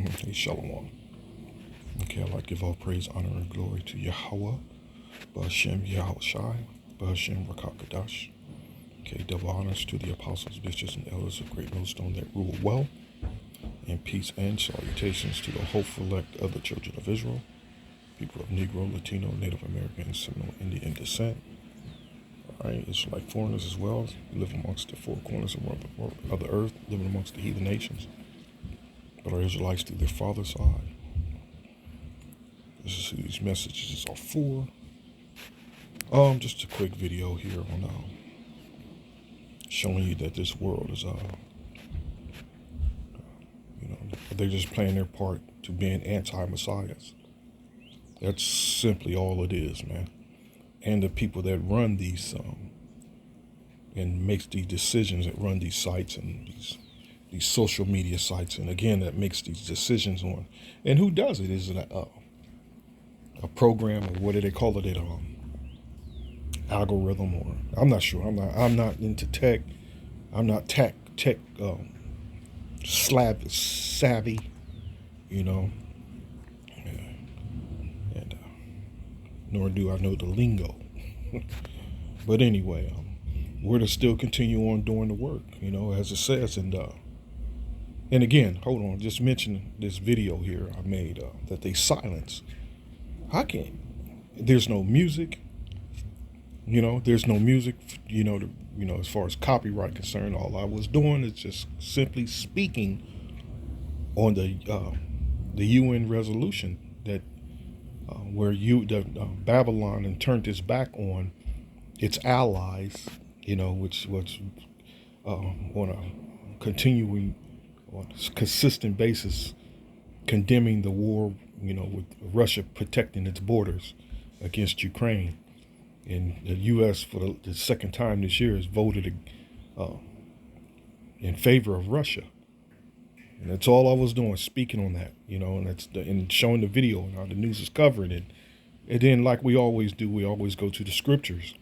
Hey, Shalom. Okay, I'd like to give all praise, honor, and glory to Yahweh, Ba'ashem Yahushai, Ba'ashem Rakakadash. Okay, double honors to the apostles, bishops, and elders of Great Millstone that rule well, and peace and salutations to the hopeful elect of the children of Israel, people of Negro, Latino, Native American, and Seminole Indian descent. All right, it's like foreigners as well. We live amongst the four corners of the earth, living amongst the heathen nations, but are Israelites through their father's side. This is who these messages are for. Just a quick video here on showing you that this world is, they're just playing their part to being anti-messiahs. That's simply all it is, man. And the people that run these, and makes these decisions, that run these sites and these social media sites, and again, that makes these decisions on, and who does it is a program, or what do they call it? Algorithm, or I'm not sure. I'm not into tech. I'm not tech savvy, and nor do I know the lingo. But anyway, we're to still continue on doing the work, as it says. And again, hold on, just mention this video here I made that they silence. I can't. There's no music. There's no music. As far as copyright concerned, all I was doing is just simply speaking on the UN resolution that where Babylon and turned its back on its allies, which was on a continuing, on a consistent basis, condemning the war, with Russia protecting its borders against Ukraine. And the U.S. for the second time this year has voted in favor of Russia. And that's all I was doing, speaking on that, and showing the video and how the news is covering it. And then, like we always do, we always go to the scriptures.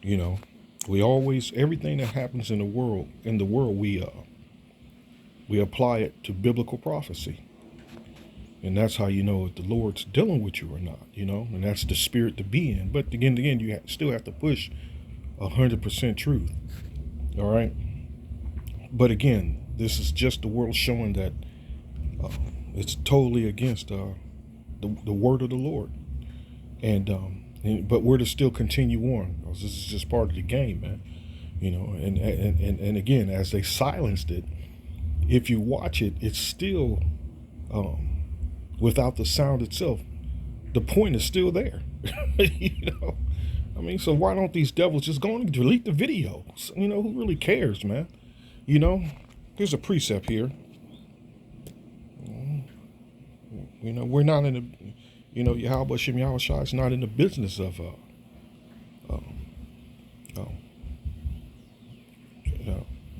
We always, everything that happens in the world, we apply it to biblical prophecy. And that's how you know if the Lord's dealing with you or not, and that's the spirit to be in. But again, you still have to push 100% truth. All right. But again, this is just the world showing that it's totally against the word of the Lord. But we're to still continue on, because this is just part of the game, man. And again, as they silenced it, if you watch it, it's still without the sound itself. The point is still there. So why don't these devils just go and delete the video? Who really cares, man? Here's a precept here. We're not in the, Yahweh Shem Yahushua is not in the business of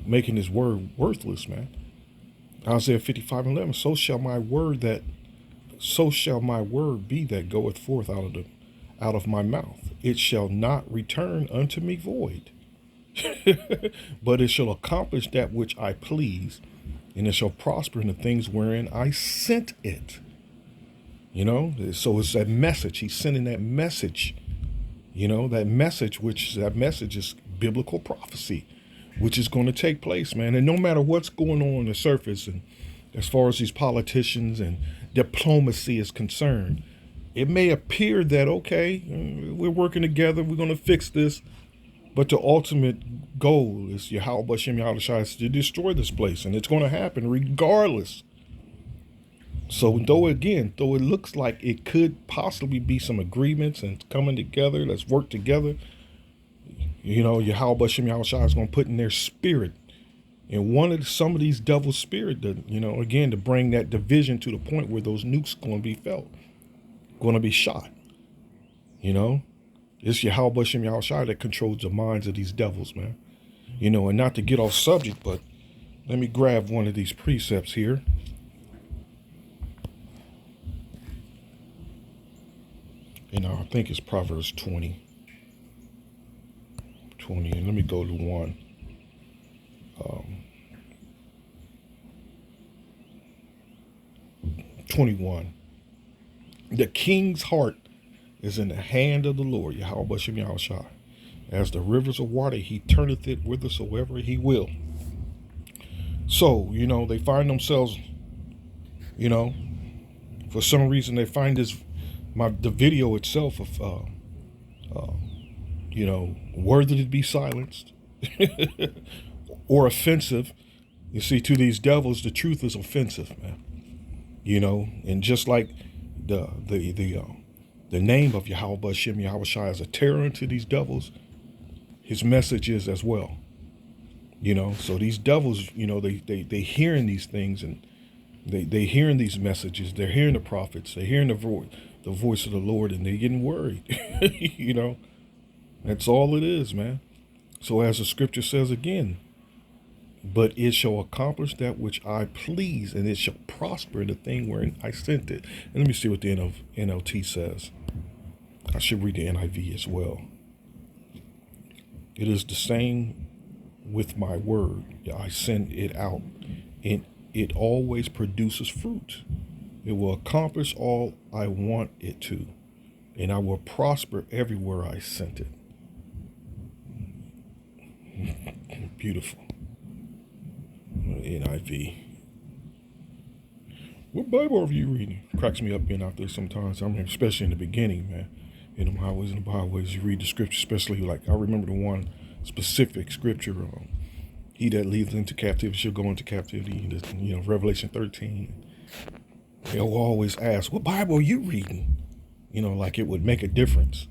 making his word worthless, man. Isaiah 55:11. So shall my word be that goeth forth out of my mouth. It shall not return unto me void, but it shall accomplish that which I please, and it shall prosper in the things wherein I sent it. So it's that message. He's sending that message. That message is biblical prophecy, which is going to take place, man. And no matter what's going on the surface, and as far as these politicians and diplomacy is concerned, it may appear that, okay, we're working together, we're going to fix this, but the ultimate goal is Yahweh B'Shem Yahushua to destroy this place, and it's going to happen regardless. So though it looks like it could possibly be some agreements and coming together, let's work together, Yahweh B'Shem Yahushua is going to put in their spirit, and some of these devil's spirit, to bring that division to the point where those nukes going to be felt, going to be shot. It's Yahweh B'Shem Yahushua that controls the minds of these devils, man. And not to get off subject, but let me grab one of these precepts here. I think it's Proverbs 20. And let me go to one. 21. The king's heart is in the hand of the Lord, Yahweh Bashem Yahushua. As the rivers of water, he turneth it whithersoever he will. So, they find themselves, for some reason they find the video itself of, worthy to be silenced or offensive. You see, to these devils, the truth is offensive, man. And just like the name of Yahweh Bashem Yahushua is a terror unto these devils, his message is as well. So these devils, they hearing these things, and they hearing these messages. They're hearing the prophets. They're hearing the voice of the Lord, and they're getting worried. That's all it is, man. So as the scripture says again, but it shall accomplish that which I please, and it shall prosper in the thing wherein I sent it. And let me see what the NLT says. I should read the NIV as well. It is the same with my word. I send it out, and it always produces fruit. It will accomplish all I want it to, and I will prosper everywhere I sent it. Beautiful. NIV. What Bible are you reading? Cracks me up being out there sometimes. I'm here, especially in the beginning, man. In the highways and the byways, you read the scripture, especially like I remember the one specific scripture. He that leads into captivity shall go into captivity. Revelation 13. They'll always ask, "What Bible are you reading?" Like it would make a difference.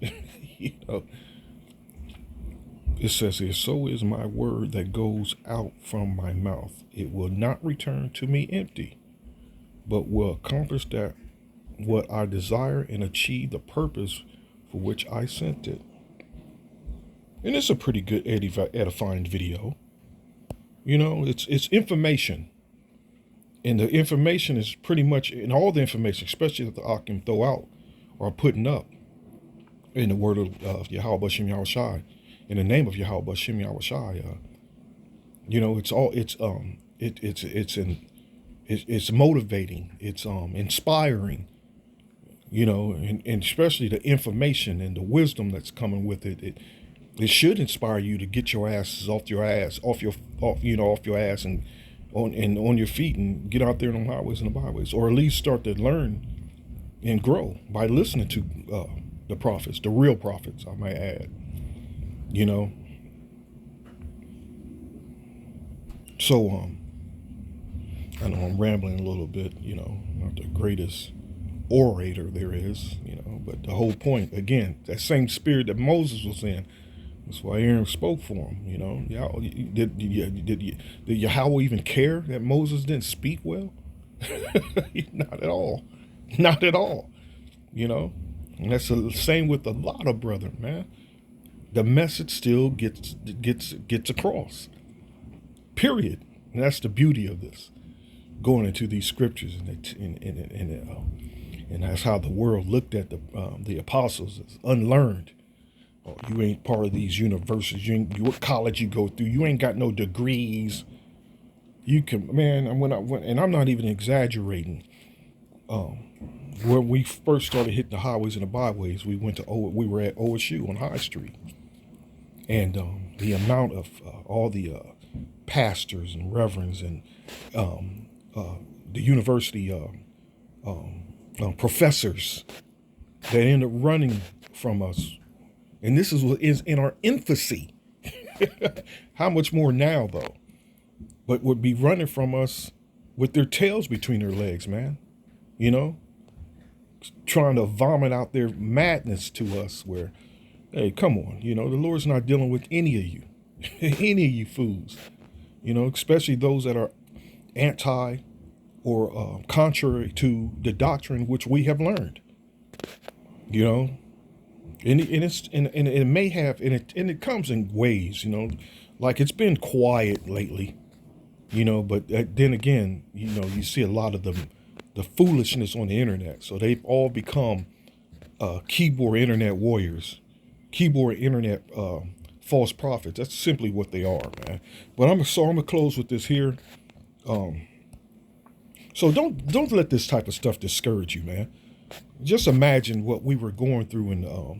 It says here, so is my word that goes out from my mouth. It will not return to me empty, but will accomplish that what I desire and achieve the purpose for which I sent it. And it's a pretty good edifying video. It's information. And the information is pretty much, and all the information, especially that the Akim throw out or putting up in the word of Yahweh Bashem Yahushua, in the name of Yahweh Bashem Yahushua. It's motivating, it's inspiring, and especially the information and the wisdom that's coming with it. It should inspire you to get your asses off your ass and on your feet and get out there on the highways and the byways, or at least start to learn and grow by listening to the prophets, the real prophets, I might add. So I know I'm rambling a little bit, not the greatest orator there is, but the whole point, again, that same spirit that Moses was in, that's why Aaron spoke for him, Did Yahweh even care that Moses didn't speak well? Not at all. Not at all. And that's the same with a lot of brethren, man. The message still gets across. Period. And that's the beauty of this. Going into these scriptures, and that's how the world looked at the apostles as unlearned. Oh, you ain't part of these universities. What college you go through? You ain't got no degrees. You can, man. And I'm not even exaggerating. When we first started hitting the highways and the byways, we were at OSU on High Street, and the amount of all the pastors and reverends and the university professors that end up running from us. And this is in our infancy. How much more now, though? But would be running from us with their tails between their legs, man. Trying to vomit out their madness to us where, hey, come on, the Lord's not dealing with any of you, any of you fools, especially those that are anti or contrary to the doctrine which we have learned, and it may have, and it comes in waves, like it's been quiet lately, but then again, you see a lot of the foolishness on the internet. So they've all become keyboard internet warriors, keyboard internet false prophets. That's simply what they are, man. But I'm gonna close with this here. So don't let this type of stuff discourage you, man. Just imagine what we were going through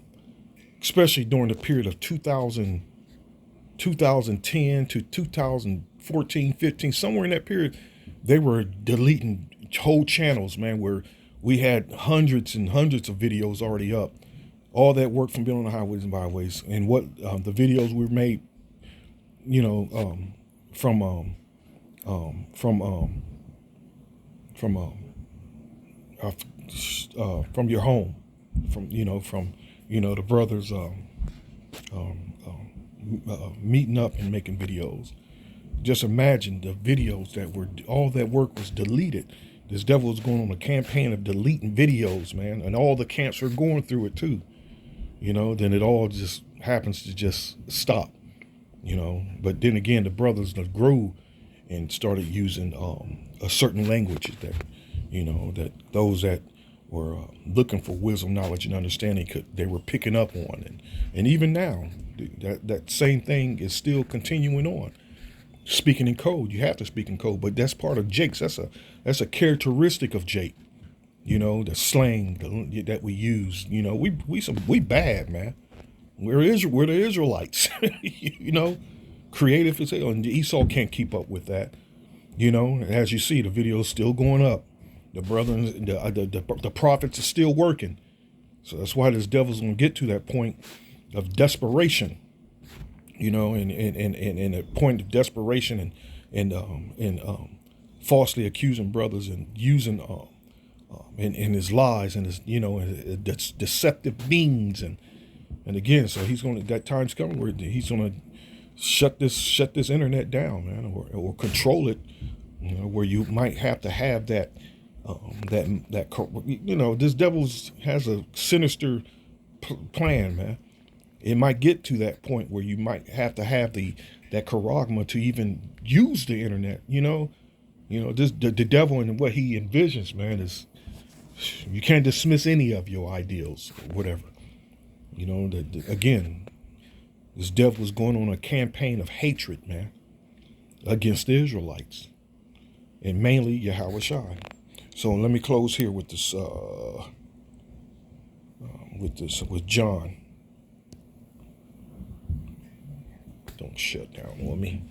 especially during the period of 2010 to 2014, 15, somewhere in that period, they were deleting whole channels, man, where we had hundreds and hundreds of videos already up. All that work from being on the highways and byways, and what the videos we made, you know, from your home, from the brothers meeting up and making videos. Just imagine the videos all that work was deleted. This devil is going on a campaign of deleting videos, man, and all the camps are going through it too. Then it all just happens to just stop. But then again, the brothers grew and started using a certain language that those that were looking for wisdom, knowledge, and understanding they were picking up on, and even now that same thing is still continuing on. Speaking in code, you have to speak in code, but that's part of Jake's. That's a characteristic of Jake. The slang that we use. We bad, man. We're the Israelites. Creative as hell, and Esau can't keep up with that. As you see, the video's still going up. The brothers, the prophets are still working. So that's why this devil's gonna get to that point of desperation. And a point of desperation and falsely accusing brothers and using in his lies and his deceptive means and again, so he's gonna, that time's coming where he's gonna shut this internet down, man, or control it, where you might have to have that this devil has a sinister plan, man. It might get to that point where you might have to have that charagma to even use the internet. The devil and what he envisions, man, is you can't dismiss any of your ideals or whatever. Again, this devil is going on a campaign of hatred, man, against the Israelites, and mainly Yahweh Shai. So let me close here with this, with John. Don't shut down on me.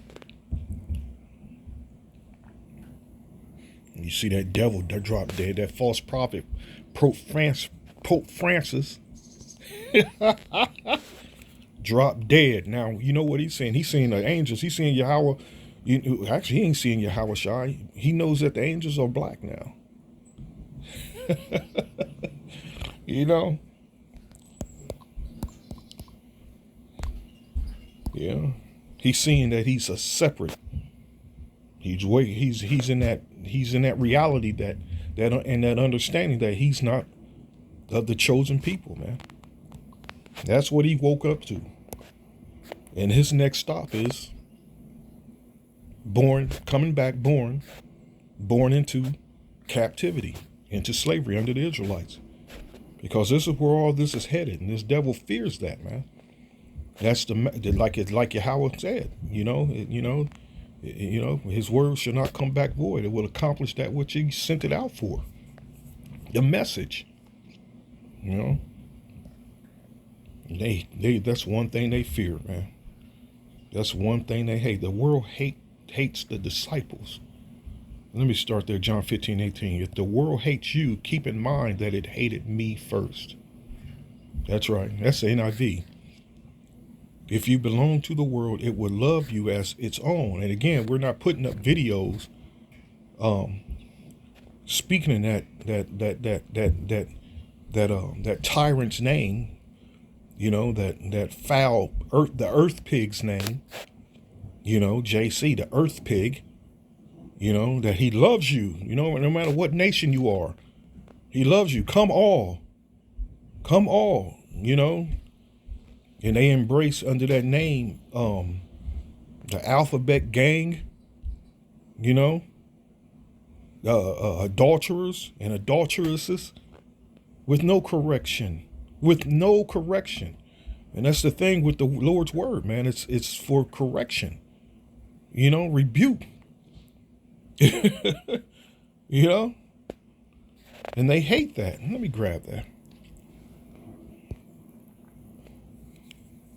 You see that devil that dropped dead, that false prophet, Pope Francis, dropped dead. Now, you know what he's saying? He's seeing the angels. He's seeing Yahweh. Actually, he ain't seeing Yahweh Shai. He knows that the angels are black now. Yeah. He's seeing that he's a separate. He's in that reality that and that understanding that he's not of the chosen people, man. That's what he woke up to. And his next stop is coming back born into captivity, into slavery under the Israelites. Because this is where all this is headed, and this devil fears that, man. That's like Yahweh said, his word shall not come back void. It will accomplish that which he sent it out for. The message, that's one thing they fear, man. That's one thing they hate. The world hates the disciples. Let me start there, John 15:18. If the world hates you, keep in mind that it hated me first. That's right. That's the NIV. If you belong to the world, it would love you as its own. And again, we're not putting up videos speaking in that tyrant's name, that foul the earth pig's name, JC, the earth pig, that he loves you, no matter what nation you are, he loves you. Come all, and they embrace under that name, the alphabet gang, adulterers and adulteresses with no correction. And that's the thing with the Lord's word, man. It's for correction, rebuke. You know? And they hate that. Let me grab that.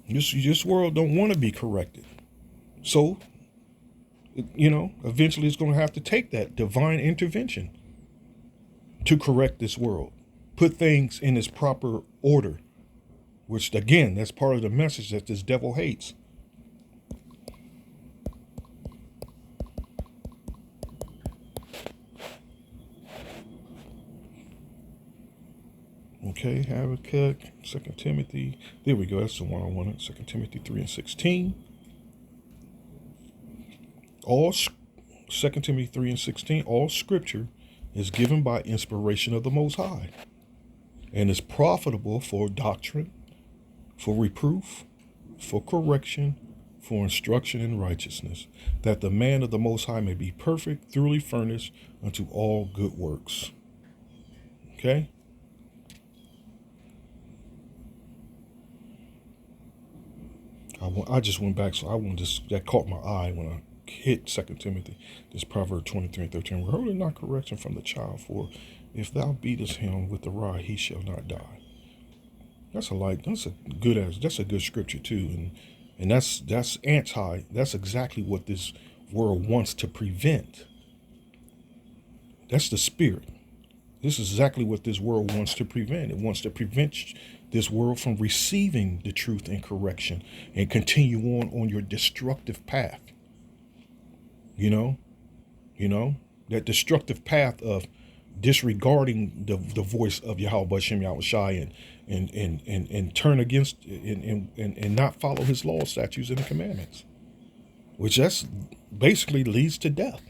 This world don't want to be corrected. So, eventually it's going to have to take that divine intervention to correct this world. Put things in its proper order. Which, again, that's part of the message that this devil hates. Okay, Habakkuk, 2 Timothy. There we go. That's the one I wanted. 2 Timothy 3:16. All 2 Timothy 3:16. All Scripture is given by inspiration of the Most High, and is profitable for doctrine, for reproof, for correction, for instruction in righteousness, that the man of the Most High may be perfect, thoroughly furnished unto all good works. Okay? I just went back, so that caught my eye when I hit 2 Timothy, this Proverb 23:13. Withhold not correction from the child, for if thou beatest him with the rod, he shall not die. That's a good scripture too, and that's that's exactly what this world wants to prevent. That's the spirit. This is exactly what this world wants to prevent. It wants to prevent this world from receiving the truth and correction and continue on your destructive path. That destructive path of disregarding the voice of Yahweh Bashem Yahushai and turn against and not follow his laws, statutes, and commandments, which that's basically leads to death.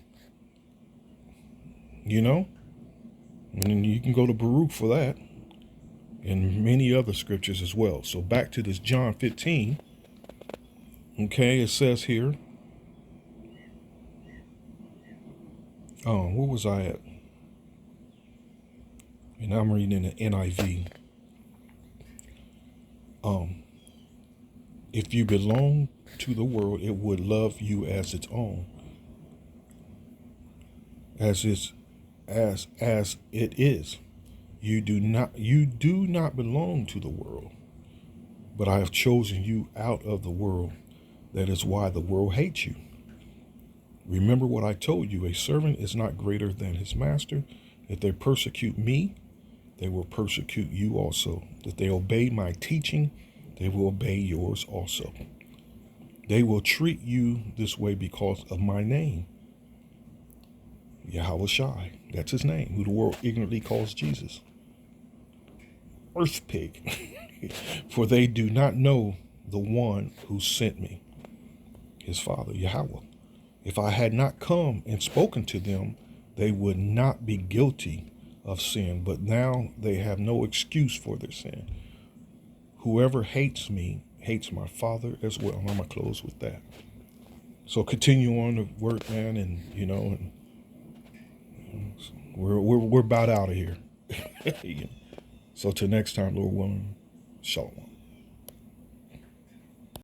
And you can go to Baruch for that and many other scriptures as well. So back to this John 15. Okay, it says here, where was I at? And I'm reading in the NIV. If you belong to the world, it would love you as its own, as it is. You do not belong to the world, but I have chosen you out of the world. That is why the world hates you. Remember what I told you, a servant is not greater than his master. If they persecute me, they will persecute you also. If they obey my teaching, they will obey yours also. They will treat you this way because of my name, Yahweh Shai. That's his name, who the world ignorantly calls Jesus. Earth pig. For they do not know the one who sent me, his father, Yahweh. If I had not come and spoken to them, they would not be guilty of sin, but now they have no excuse for their sin. Whoever hates me hates my Father as well. And I'm going to close with that. So continue on to work, man, and we're about out of here. So till next time, Lord willing, shalom.